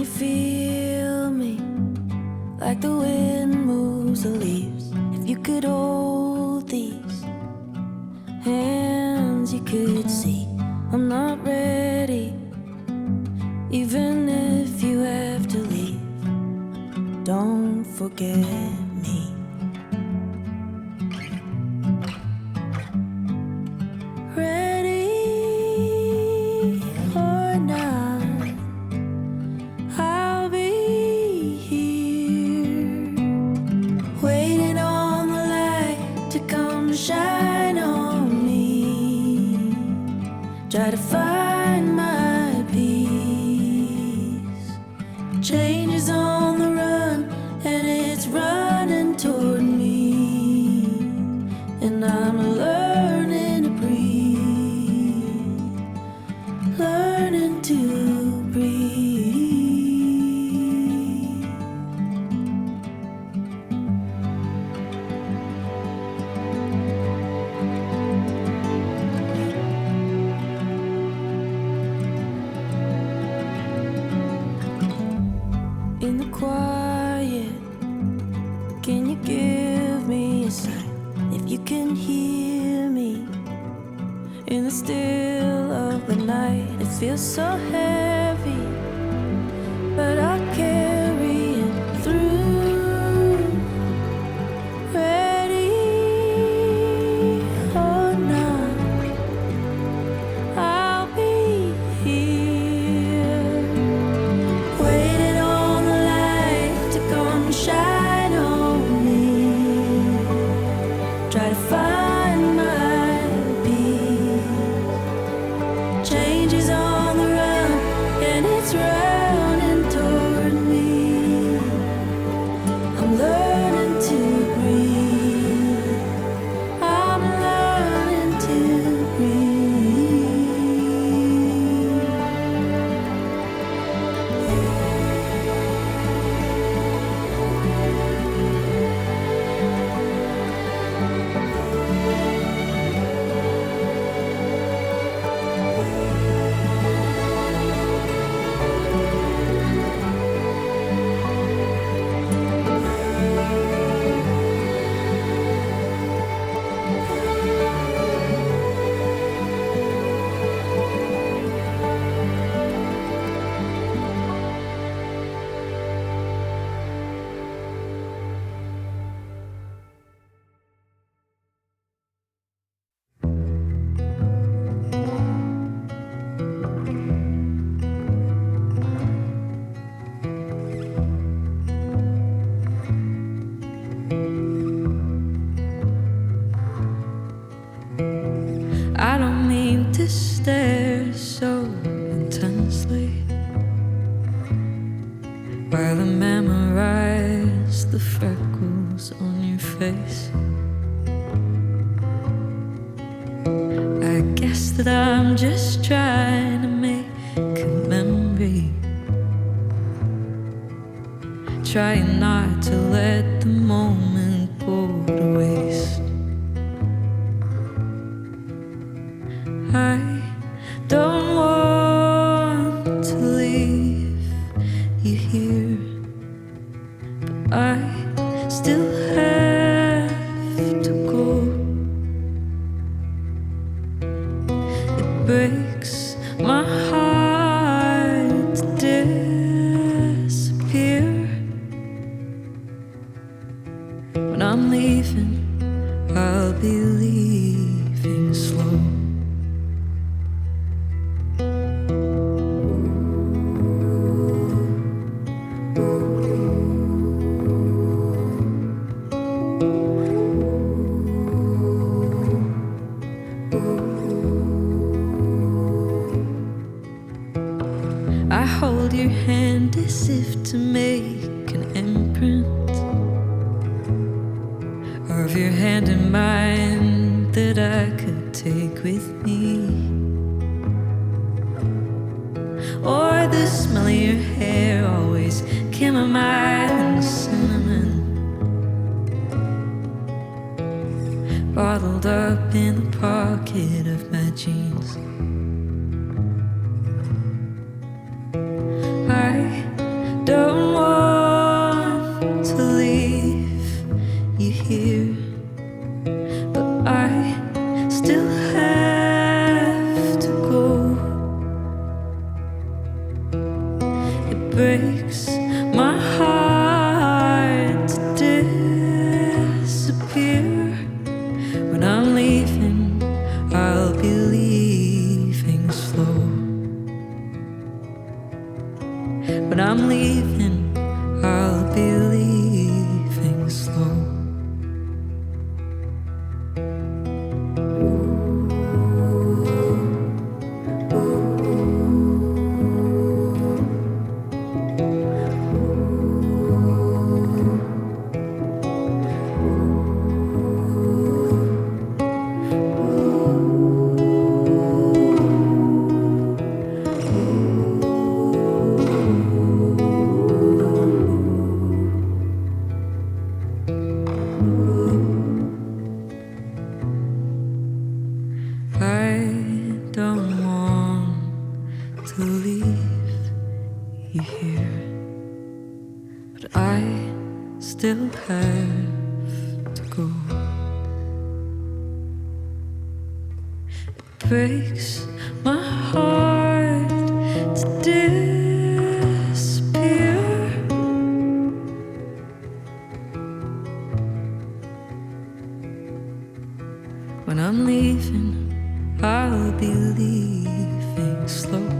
you feel me like the wind moves the leaves? If you could hold these hands, you could see I'm not ready. Even if you have to leave, don't forget me. Ready or not, I'll be here, waiting on the light to come shine on me. Try to find my peace. Change is on the run and it's running toward me, and I'm learning to breathe, learning to breathe. In the quiet, can you give me a sign if you can hear me? In the still of the night, it feels so heavy, but I'll carry it through. Ready or not, I'll be here, waiting on the light to come shine on me. Try to find my peace. Change is on the run and it's running toward me. I'm learning to breathe. I'm learning to breathe. I don't mean to stare so intensely while I memorize the freckles on your face. I guess that I'm just trying to make a memory, trying not to let the moment go to waste. I don't want to leave you here, but I still have to go. It breaks my heart to disappear. When I'm leaving, I'll be leaving slow. I hold your hand as if to make an imprint of your hand in mine that I could take with me, or the smell of your hair always chamomile and cinnamon, bottled up in the pocket of my jeans. I I don't want to leave you here, but I still have to go. It breaks my heart to disappear. When I'm leaving, I'll be leaving slow.